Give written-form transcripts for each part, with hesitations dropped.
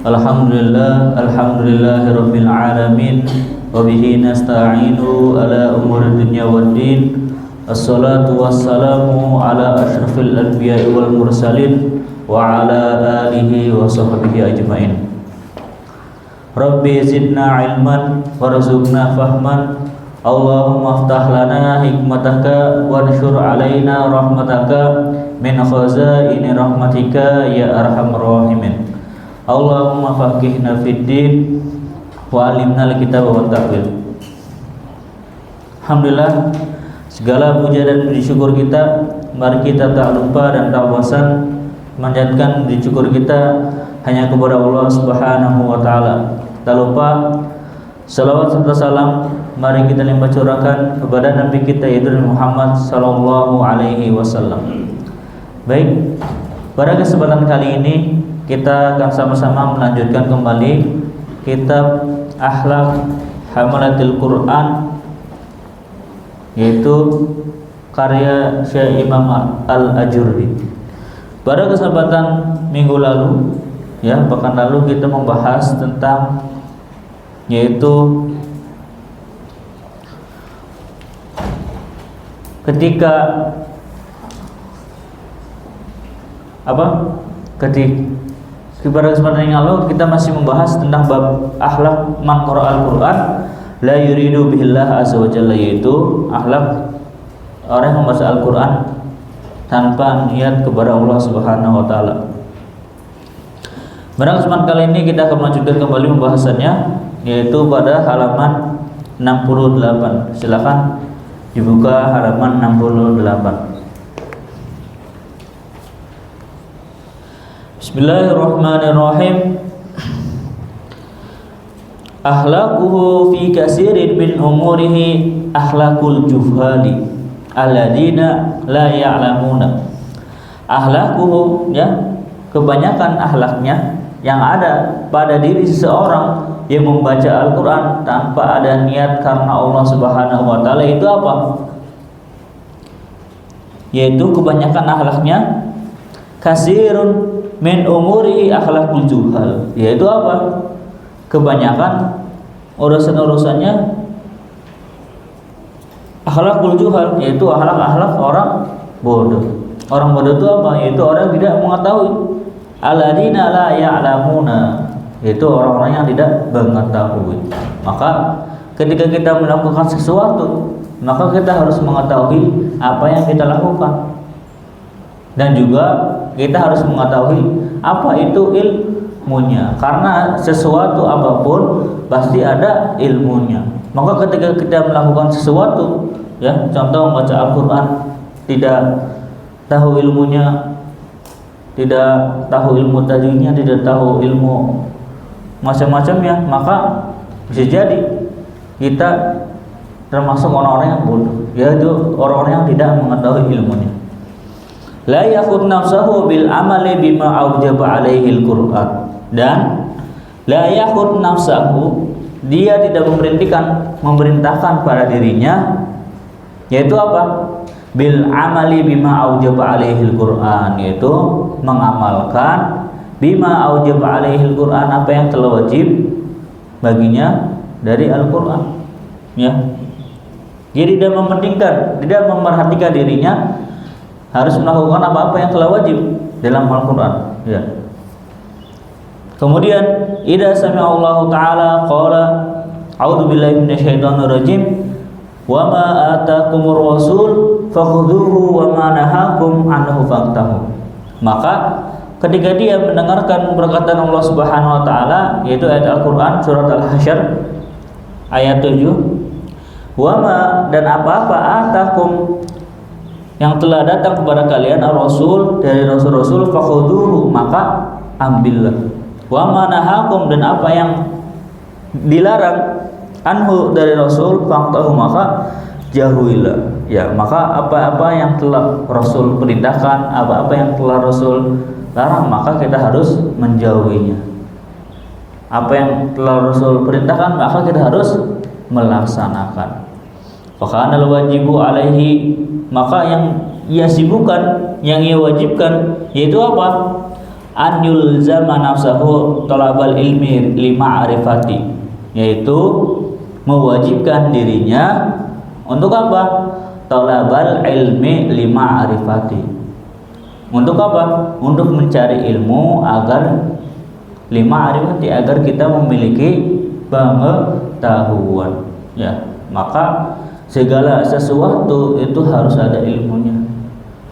Alhamdulillahirabbil alamin wa bihi nasta'inu ala umuri dunya waddin. Assalatu wassalamu ala asyrafil anbiya'i wal mursalin wa ala alihi wa sahbihi ajmain. Rabbi zidna ilman warzuqna fahman. Allahumma aftah lana hikmataka wanshur alaina rahmataka min khazaini rahmatika ya arhamar rahimin. Allahumma faqihna fid din wa alimna al-kitab wa ta'wil. Alhamdulillah, segala puja dan puji syukur kita, mari kita tak lupa dan tak bosan manjatkan puji syukur kita hanya kepada Allah Subhanahu wa taala. Tak lupa salawat serta salam mari kita limpah curahkan kepada Nabi kita yaitu Muhammad sallallahu alaihi wasallam. Baik, pada kesempatan kali ini kita akan sama-sama melanjutkan kembali kitab Akhlak Hamalatil Quran, yaitu karya Syekh Imam Al-Ajurri. Pada kesempatan minggu lalu, pekan lalu kita membahas tentang yaitu ketika pada kesempatan yang lalu kita masih membahas tentang bab akhlak man qara'al Quran la yuridu bihillah azza wa jalla, yaitu akhlak orang yang membaca Al-Quran tanpa niat kepada Allah Subhanahu wa taala. Pada kesempatan kali ini kita akan melanjutkan kembali pembahasannya, yaitu pada halaman 68. Silakan dibuka halaman 68. Bismillahirrahmanirrahim. Akhlaquhu fi katsirin min umurihi akhlaqul juhali alladzina la ya'lamuna. Akhlaquhu, kebanyakan akhlaknya yang ada pada diri seseorang yang membaca Al-Quran tanpa ada niat karena Allah Subhanahu wa taala, itu apa? Yaitu kebanyakan akhlaknya kasirun min umuri akhlakul juhal, yaitu apa? Kebanyakan urusan-urusannya akhlakul juhal, yaitu akhlak-akhlak orang bodoh. Orang bodoh itu apa? Yaitu orang yang tidak mengetahui. Alladzina la ya'lamuna, yaitu orang-orang yang tidak mengetahui. Maka ketika kita melakukan sesuatu, maka kita harus mengetahui apa yang kita lakukan. Dan juga kita harus mengetahui apa itu ilmunya, karena sesuatu apapun pasti ada ilmunya. Maka ketika kita melakukan sesuatu, contoh membaca Al-Quran, tidak tahu ilmunya, tidak tahu ilmu tajwidnya, tidak tahu ilmu macam-macamnya, maka bisa jadi kita termasuk orang-orang yang bodoh, yaitu orang-orang yang tidak mengetahui ilmunya. La yakhud nafsahu bil amali bima aujaba alaihi al-Quran, dan la yakhud nafsahu, dia tidak memerintahkan pada dirinya, yaitu apa? Bil amali bima aujaba alaihi al-Quran, yaitu mengamalkan bima aujaba alaihi al-Quran, apa yang telah wajib baginya dari Al-Quran. Jadi tidak mementingkan, tidak memerhatikan dirinya harus melakukan apa-apa yang telah wajib dalam Al-Quran. Kemudian idza sami'a Allah taala qala a'udzu billahi minasyaitonir rajim wa ma atakumur rasul fakhudhuhu wa ma nahakum anhu fantahu. Maka ketika dia mendengarkan perkataan Allah Subhanahu wa taala, yaitu ayat Al-Quran surat Al-Hasyr ayat 7, wa ma, dan apa-apa atakum yang telah datang kepada kalian ar-rasul, dari rasul-rasul, fakhudhuhu, maka ambillah, wa ma nahakum, dan apa yang dilarang anhu, dari rasul, faqtahu, maka jauhilah. Maka apa-apa yang telah rasul perintahkan, apa-apa yang telah rasul larang, maka kita harus menjauhinya. Apa yang telah rasul perintahkan, maka kita harus melaksanakan. Fakana al-wajibu alaihi, maka yang ia sibukkan, yang ia wajibkan, yaitu apa? an yulzama nafsahu talabal ilmi lima arifati, yaitu mewajibkan dirinya untuk apa? Talabal ilmi lima arifati. Untuk apa? Untuk mencari ilmu agar lima arifati, agar kita memiliki pengetahuan. Ya, maka segala sesuatu itu harus ada ilmunya.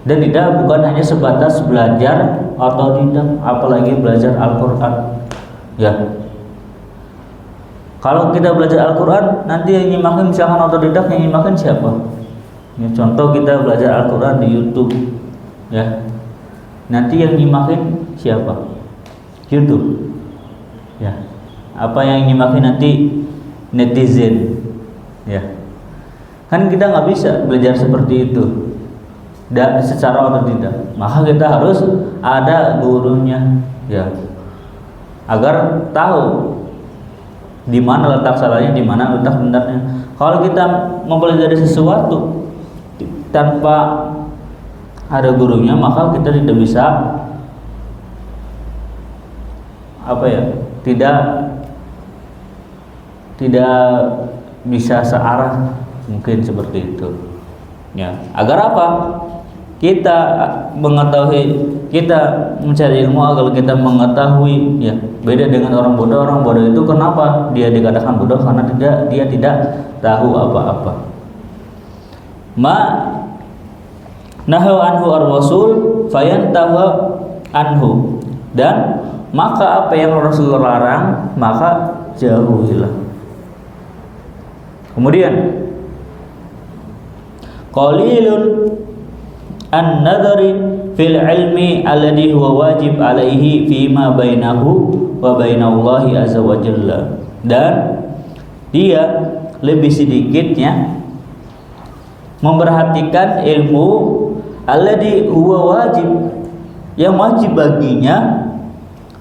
Dan tidak bukan hanya sebatas belajar atau tidak, apalagi belajar Al-Quran. Ya, kalau kita belajar Al-Quran, nanti yang nyimakin misalkan otodidak, yang nyimakin siapa? Ya, contoh kita belajar Al-Quran di YouTube, ya, nanti yang nyimakin siapa? YouTube. Ya, apa yang nyimakin nanti? Netizen. Ya, kan kita nggak bisa belajar seperti itu dan secara otodidak, maka kita harus ada gurunya, ya, agar tahu di mana letak salahnya, di mana letak benarnya. Kalau kita mempelajari sesuatu tanpa ada gurunya, maka kita tidak bisa tidak bisa searah, mungkin seperti itu. Ya, agar apa? Kita mengetahui, kita mencari ilmu agar kita mengetahui, ya. Beda dengan orang bodoh. Orang bodoh itu kenapa dia dikatakan bodoh? Karena dia tidak tahu apa-apa. Ma nahu anhu ar-rasul fayantahu anhu, dan maka apa yang Rasul larang maka jauhilah. Kemudian qalilun an-nadhari fil ilmi alladhi huwa wajib alaihi fima bainahu wa bainallahi azza wa jalla, dan dia lebih sedikitnya memperhatikan ilmu alladhi huwa wajib, yang wajib baginya,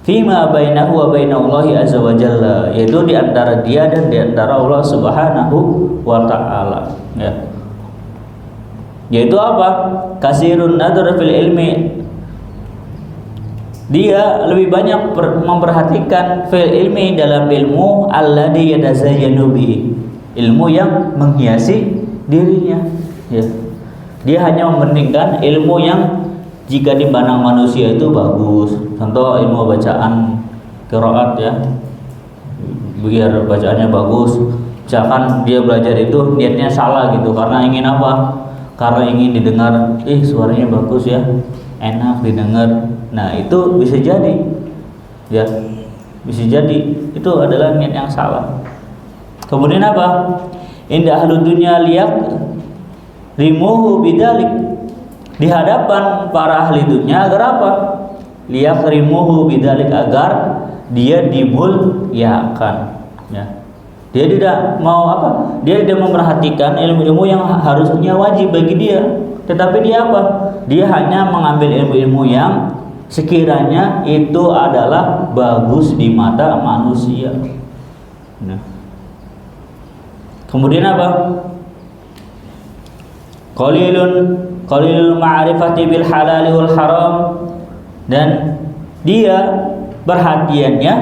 fima bainahu wa bainallahi azza wa jalla, yaitu di antara dia dan di antara Allah Subhanahu wa taala, ya. Yaitu apa? Kasirun nadhar fil ilmi, dia lebih banyak memperhatikan fil ilmi, dalam ilmu alladhi yatazayyanu bi, ilmu yang menghiasi dirinya, ya. Dia hanya mementingkan ilmu yang jika dipandang manusia itu bagus. Contoh ilmu bacaan qiraat, ya, biar bacaannya bagus. Misalkan dia belajar itu niatnya salah gitu, karena ingin apa? Karena ingin didengar, suaranya bagus ya, enak didengar. Nah, itu bisa jadi, ya, bisa jadi itu adalah niat yang salah. Kemudian apa? Indah ahlu dunya liyak rimuhu bidalik, di hadapan para ahli dunia agar apa? Liyak rimuhu bidalik, agar dia dimuliakan, ya. Dia tidak mau apa? Dia tidak memperhatikan ilmu-ilmu yang harusnya wajib bagi dia. Tetapi dia apa? Dia hanya mengambil ilmu-ilmu yang sekiranya itu adalah bagus di mata manusia. Nah. Kemudian apa? Qalilul ma'rifati bil halal wal haram, dan dia perhatiannya,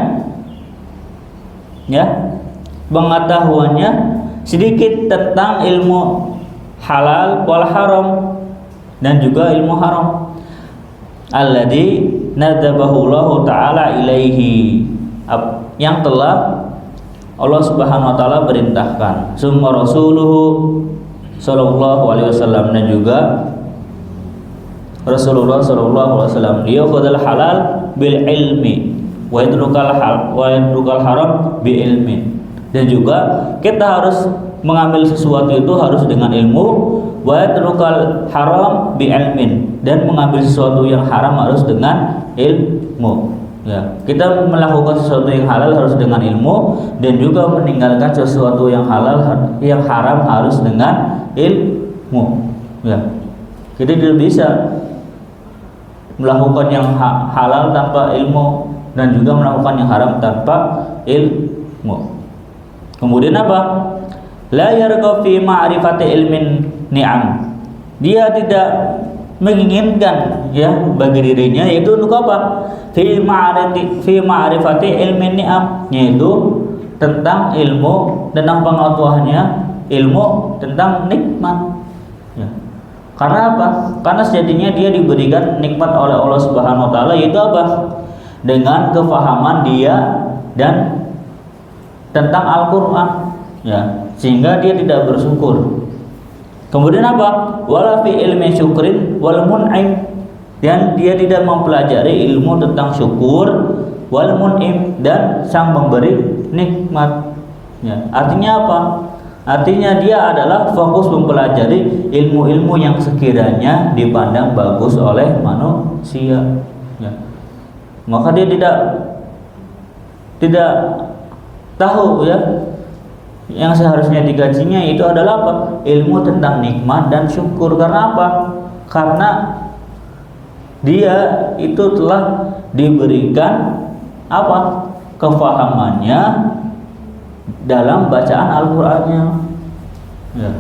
ya, pengetahuannya sedikit tentang ilmu halal wal haram dan juga ilmu haram. Alladzi nadzabahu Allah taala ilaihi, yang telah Allah Subhanahu wa taala perintahkan. Summa rasuluhu sallallahu alaihi wasallam, dan juga Rasulullah sallallahu alaihi wasallam, yaqudul halal bil ilmi wa yadrukal haram bi ilmin. Dan juga kita harus mengambil sesuatu itu harus dengan ilmu, wa yadrukal haram bi ilmin, dan mengambil sesuatu yang haram harus dengan ilmu, ya. Kita melakukan sesuatu yang halal harus dengan ilmu, dan juga meninggalkan sesuatu yang haram harus dengan ilmu, ya. Kita tidak bisa melakukan yang halal tanpa ilmu, dan juga melakukan yang haram tanpa ilmu. Kemudian apa? La yarqa fi ma'rifati ilmin ni'am, dia tidak menginginkan ya bagi dirinya, yaitu untuk apa? Fi ma'rifati ilmin ni'am, yaitu tentang ilmu, tentang pengetahuannya ilmu tentang nikmat ya. Karena apa? Karena sejatinya dia diberikan nikmat oleh Allah Subhanahu wa taala, yaitu apa? Dengan kefahaman dia dan tentang Al-Qur'an ya, sehingga dia tidak bersyukur. Kemudian apa? Wala fi ilmi syukrin wal mun'im, dan dia tidak mempelajari ilmu tentang syukur wal mun'im, dan sang memberi nikmat ya. Artinya apa? Artinya dia adalah fokus mempelajari ilmu-ilmu yang sekiranya dipandang bagus oleh manusia ya. Maka dia tidak tahu ya, yang seharusnya digajinya itu adalah apa? Ilmu tentang nikmat dan syukur. Karena apa? Karena dia itu telah diberikan apa? Kefahamannya dalam bacaan Al-Qur'annya ya.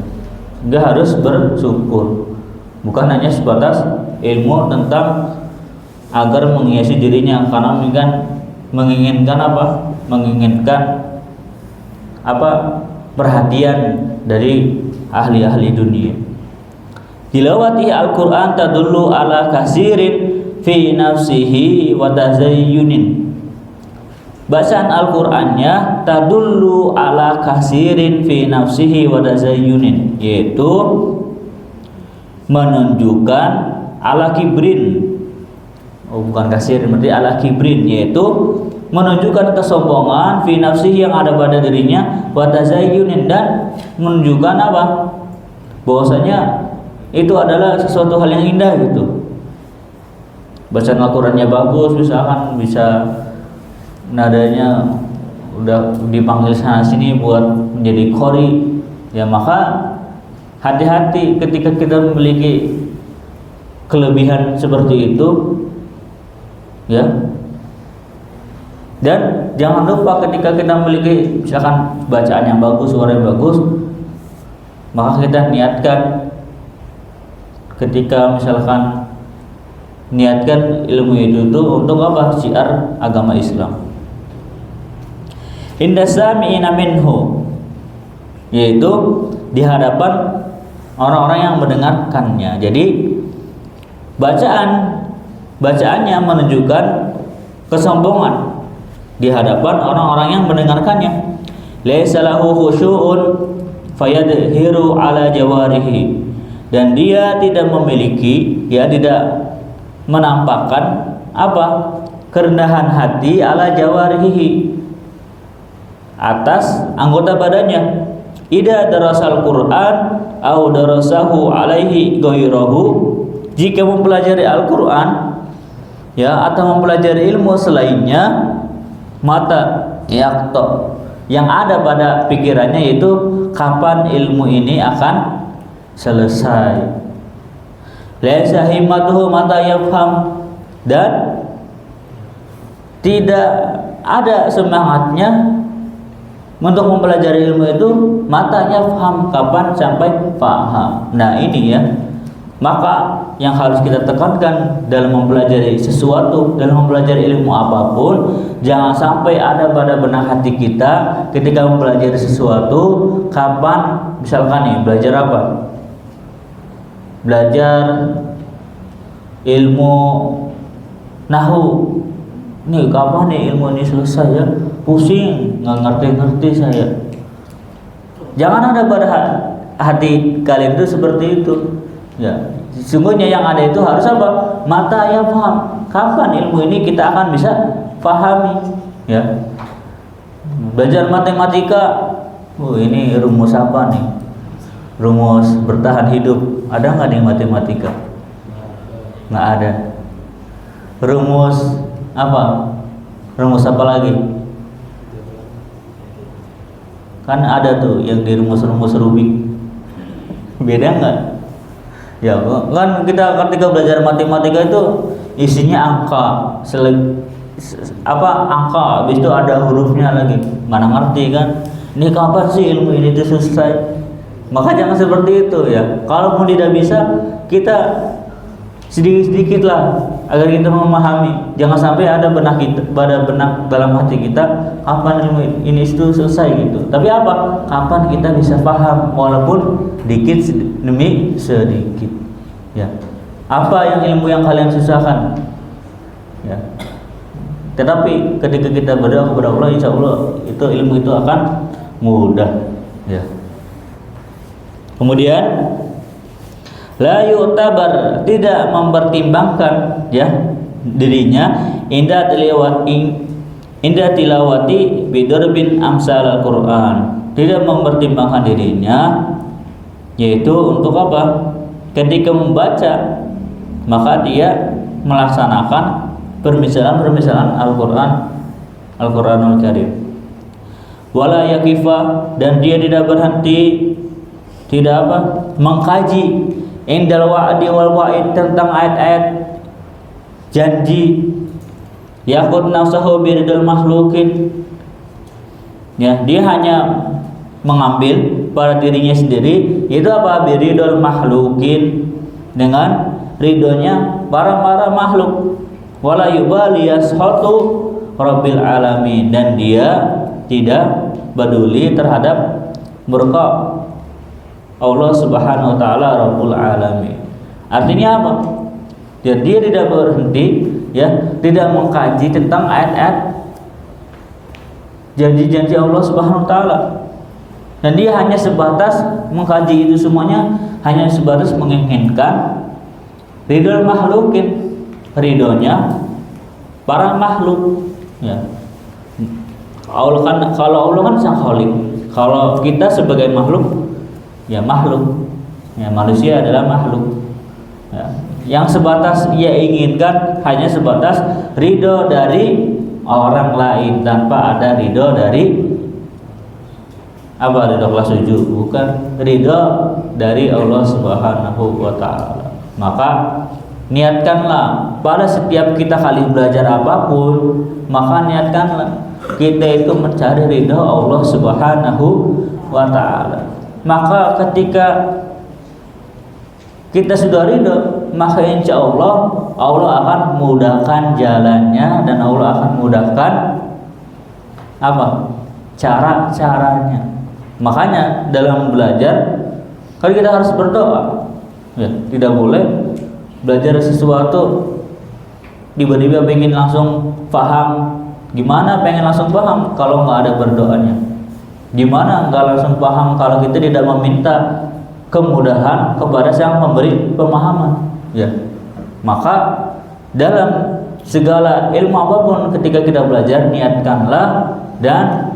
Dia harus bersyukur, bukan hanya sebatas ilmu tentang agar menghiasi dirinya, karena menginginkan apa? Menginginkan apa? Perhatian dari ahli-ahli dunia. Tilawati Al-Qur'an tadullu ala kasirin fi nafsihi wa tazayyunin. Bacaan Al-Qur'annya tadullu ala kasirin fi nafsihi wa tazayyunin, yaitu menunjukkan ala kibrin. Oh, bukan kasirin, berarti ala kibrin, yaitu menunjukkan kesombongan fi nafsihi yang ada pada dirinya, wa tazayyunin, dan menunjukkan apa? Bahwasanya itu adalah sesuatu hal yang indah gitu. Bacaan Al-Qur'annya bagus, misalkan bisa nadanya udah dipanggil sana sini buat menjadi qori ya, maka hati-hati ketika kita memiliki kelebihan seperti itu ya. Dan jangan lupa ketika kita memiliki misalkan bacaan yang bagus, suara yang bagus, maka kita niatkan ketika misalkan niatkan ilmu itu untuk apa? Syiar agama Islam. Inda sami'ina minhu, yaitu di hadapan orang-orang yang mendengarkannya. Jadi bacaannya menunjukkan kesombongan di hadapan orang-orang yang mendengarkannya. Laisa lahu khusyu'un fayadhiru ala jawarihi, dan dia tidak memiliki, dia tidak menampakkan apa? Kerendahan hati ala jawarihi, atas anggota badannya. Ida darasal Quran au darasahu alaihi ghairahu, jika mempelajari Al-Quran ya, atau mempelajari ilmu selainnya, mata yakto, yang ada pada pikirannya yaitu kapan ilmu ini akan selesai. Laisa himmatuhu mata yafham, dan tidak ada semangatnya untuk mempelajari ilmu itu matanya paham, kapan sampai paham. Nah ini ya, maka yang harus kita tekankan dalam mempelajari sesuatu, dalam mempelajari ilmu apapun, jangan sampai ada pada benak hati kita ketika mempelajari sesuatu, kapan misalkan nih belajar apa? Belajar ilmu nahu. Nih kapan nih ilmu ini selesai ya? Pusing, nggak ngerti-ngerti saya. Jangan ada pada hati kalian itu seperti itu. Ya, sesungguhnya yang ada itu harus apa? Mata yang paham. Kapan ilmu ini kita akan bisa pahami? Ya. Belajar matematika. Ini rumus apa nih? Rumus bertahan hidup. Ada nggak di matematika? Nggak ada. Rumus apa? Rumus apa lagi? Kan ada tuh yang di rumus-rumus Rubik. Beda nggak? Ya kan kita ketika belajar matematika itu isinya angka, angka, habis itu ada hurufnya lagi. Mana ngerti kan? Ini kapan sih ilmu ini itu selesai? Maka jangan seperti itu ya. Kalaupun tidak bisa, kita sedikit-sedikit lah agar kita memahami. Jangan sampai ada benak dalam hati kita kapan ilmu ini itu selesai gitu. Tapi apa? Kapan kita bisa paham walaupun dikit demi sedikit. Ya. Apa yang ilmu yang kalian susahkan? Ya. Tetapi ketika kita berdoa kepada Allah, insya Allah itu ilmu itu akan mudah. Ya. Kemudian la yu'tabar, tidak mempertimbangkan ya dirinya inda tilawati bidarbin amsal Al-Qur'an, tidak mempertimbangkan dirinya yaitu untuk apa? Ketika membaca maka dia melaksanakan permisalan Al-Qur'anul Karim. Wala yakifa, dan dia tidak berhenti, tidak apa? Mengkaji indal wa'di wal wa'id, tentang ayat-ayat janji. Yaqud nafsahu biridul makhlukin, ya, dia hanya mengambil pada dirinya sendiri, yaitu apa? Biridul makhlukin, dengan ridhonya para makhluk. Wala yubali yashatu rabbil alamin, dan dia tidak peduli terhadap murka Allah Subhanahu wa taala Rabbul Alamin. Artinya apa? Dia tidak berhenti ya, tidak mengkaji tentang ayat-ayat janji-janji Allah Subhanahu wa taala. Dan dia hanya sebatas mengkaji itu semuanya, hanya sebatas menginginkan ridho makhlukin, ridhonya para makhluk ya. Allah kan, kalau Allah kan sang khalik, kalau kita sebagai makhluk ya makhluk, ya manusia adalah makhluk ya. Yang sebatas ia inginkan hanya sebatas ridho dari orang lain, tanpa ada ridho dari apa? Ridho kelas 7, bukan ridho dari Allah Subhanahu wa ta'ala. Maka niatkanlah pada setiap kita kali belajar apapun, maka niatkanlah kita itu mencari ridho Allah Subhanahu wa ta'ala. Maka ketika kita sudah ridho, maka insya Allah akan mudahkan jalannya, dan Allah akan mudahkan apa? Cara-caranya. Makanya dalam belajar kan kita harus berdoa. Ya, tidak boleh belajar sesuatu tiba-tiba pengen langsung paham. Gimana pengen langsung paham kalau nggak ada berdoanya? Gimana nggak langsung paham kalau kita tidak meminta kemudahan kepada Sang Pemberi pemahaman? Ya, maka dalam segala ilmu apapun ketika kita belajar, niatkanlah dan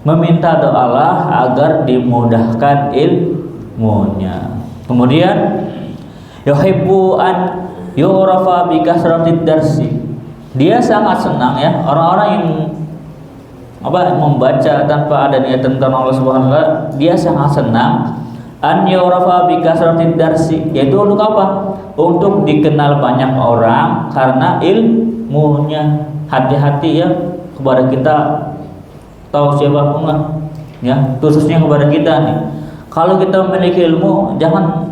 meminta doalah agar dimudahkan ilmunya. Kemudian yuhibbu an yu'rafa bi kasratid darsi, dia sangat senang ya orang-orang yang membaca tanpa ada niat tentang Allah Subhanahu wa taala. Dia sangat senang an yu'rafa bi kasratid darsi, yaitu untuk apa? Untuk dikenal banyak orang karena ilmunya. Hati-hati ya kepada kita, tahu siapapun lah ya, khususnya kepada kita nih. Kalau kita memiliki ilmu, jangan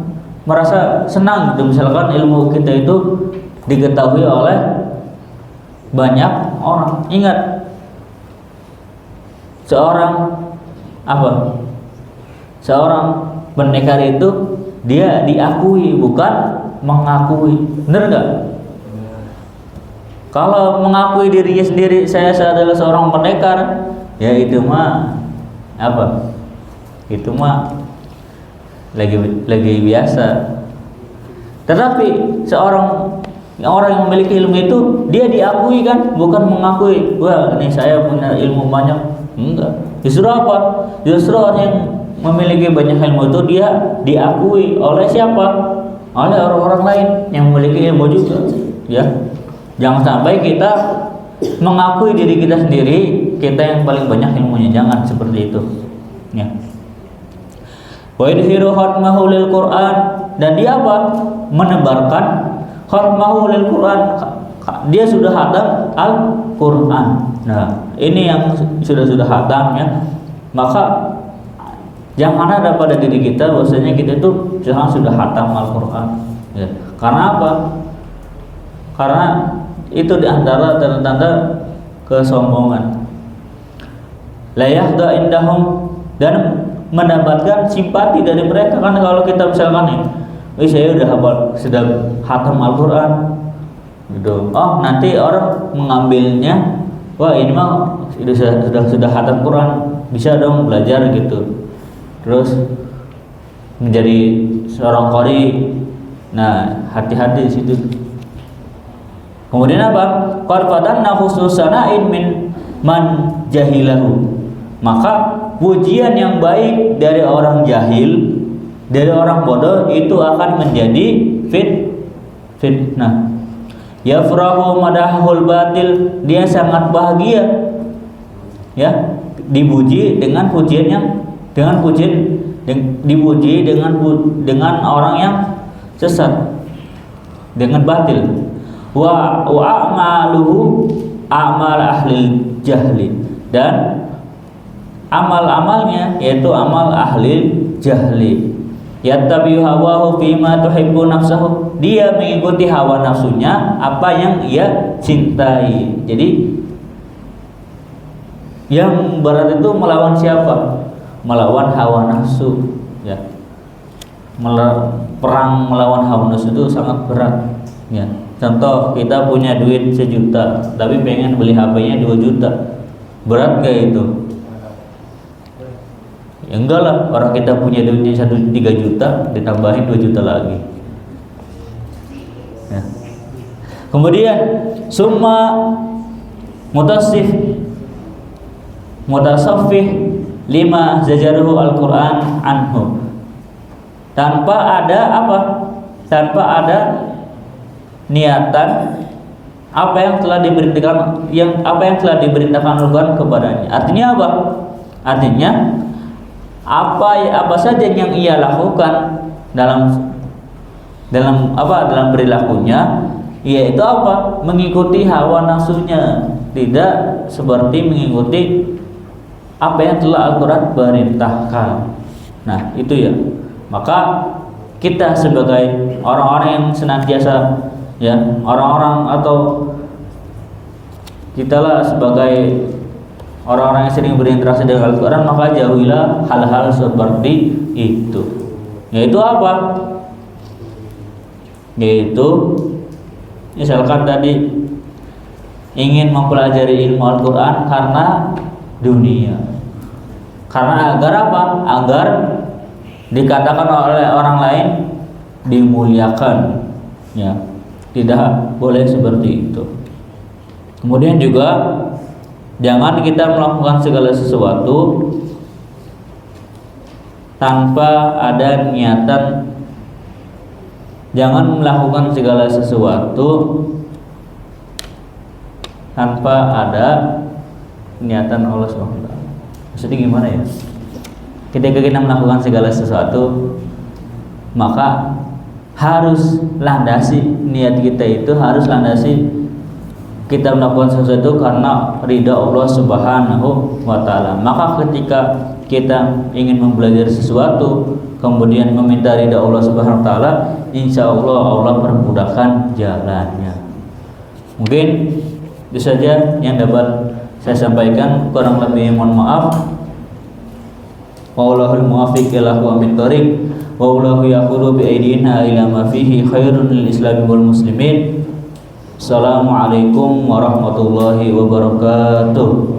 merasa senang gitu misalkan ilmu kita itu diketahui oleh banyak orang. Ingat, seorang pendekar itu dia diakui, bukan mengakui. Benar nggak? Kalau mengakui dirinya sendiri, saya adalah seorang pendekar, ya itu mah apa? Itu mah lagi biasa. Tetapi orang yang memiliki ilmu itu dia diakui kan, bukan mengakui. Wah, ini saya punya ilmu banyak. Enggak. Justru apa? Justru orang yang memiliki banyak ilmu itu dia diakui oleh siapa? Oleh orang-orang lain yang memiliki ilmu juga. Ya. Jangan sampai kita mengakui diri kita sendiri, kita yang paling banyak ilmunya. Jangan seperti itu. Ya. Wa yudhiru khatmahu lil Qur'an, dan dia apa? Menebarkan khatmahu lil Qur'an. Dia sudah khatam Al-Qur'an. Nah, ini yang sudah khatam ya. Maka jangan ada pada diri kita bahwasanya kita itu sudah khatam Al-Qur'an. Ya. Karena apa? Karena itu diantara tanda-tanda kesombongan. La yakhda indahum, dan mendapatkan simpati dari mereka. Karena kalau kita misalkan nih, saya udah hafal, sudah khatam Al-Quran gitu. Oh, nanti orang mengambilnya, wah ini mah sudah khatam Quran, bisa dong belajar gitu. Terus menjadi seorang qari. Nah, hati-hati di situ. Kemudian apa? Qarfatanna khususana'in min man jahilahu. Maka pujian yang baik dari orang jahil, dari orang bodoh itu akan menjadi fitnah. Yafrahu madahul batil, dia sangat bahagia ya, dipuji dengan pujian yang dipuji dengan orang yang sesat, dengan batil. Wa a'maluhu a'mal ahli jahli, dan amal-amalnya yaitu amal ahli jahli. Yattabi'u hawahu fima tuhibbu nafsahu, dia mengikuti hawa nafsunya apa yang ia cintai. Jadi yang berat itu melawan siapa? Melawan hawa nafsu ya. Perang melawan hawa nafsu itu sangat berat ya. Contoh, kita punya duit 1 juta tapi pengen beli HP-nya 2 juta. Berat gak itu? Ya enggak lah, orang kita punya duitnya 3 juta ditambahin 2 juta lagi ya. Kemudian summa mutasaffih lima zajaruhu Al-Quran anhu, tanpa ada apa? Tanpa ada niatan apa yang telah diberitakan Al-Quran kepadanya. Artinya apa? Artinya apa saja yang ia lakukan dalam perilakunya, yaitu apa? Mengikuti hawa nafsunya, tidak seperti mengikuti apa yang telah Al-Quran perintahkan. Nah, itu ya. Maka kita sebagai orang-orang yang senantiasa ya, orang-orang atau kitalah sebagai orang-orang yang sering berinteraksi dengan Al-Quran, maka jauhilah hal-hal seperti itu. Yaitu apa? Yaitu misalkan tadi ingin mempelajari ilmu Al-Quran karena dunia, karena agar apa? Agar dikatakan oleh orang lain dimuliakan ya. Tidak boleh seperti itu. Kemudian juga jangan kita melakukan segala sesuatu tanpa ada niatan. Jangan melakukan segala sesuatu tanpa ada niatan Allah SWT. Maksudnya gimana ya? Ketika kita melakukan segala sesuatu, maka harus landasi niat kita, itu harus landasi kita melakukan sesuatu karena ridha Allah Subhanahu wa Ta'ala. Maka ketika kita ingin mempelajari sesuatu kemudian meminta ridha Allah Subhanahu wa Ta'ala, insya Allah permudahkan jalannya. Mungkin itu saja yang dapat saya sampaikan, kurang lebih mohon maaf. Wallahul muwaffiq ila aqwamit thoriq, wallahu yaqulu bi aydina ila ma fihi khairun lil islami wal muslimin. Assalamualaikum warahmatullahi wabarakatuh.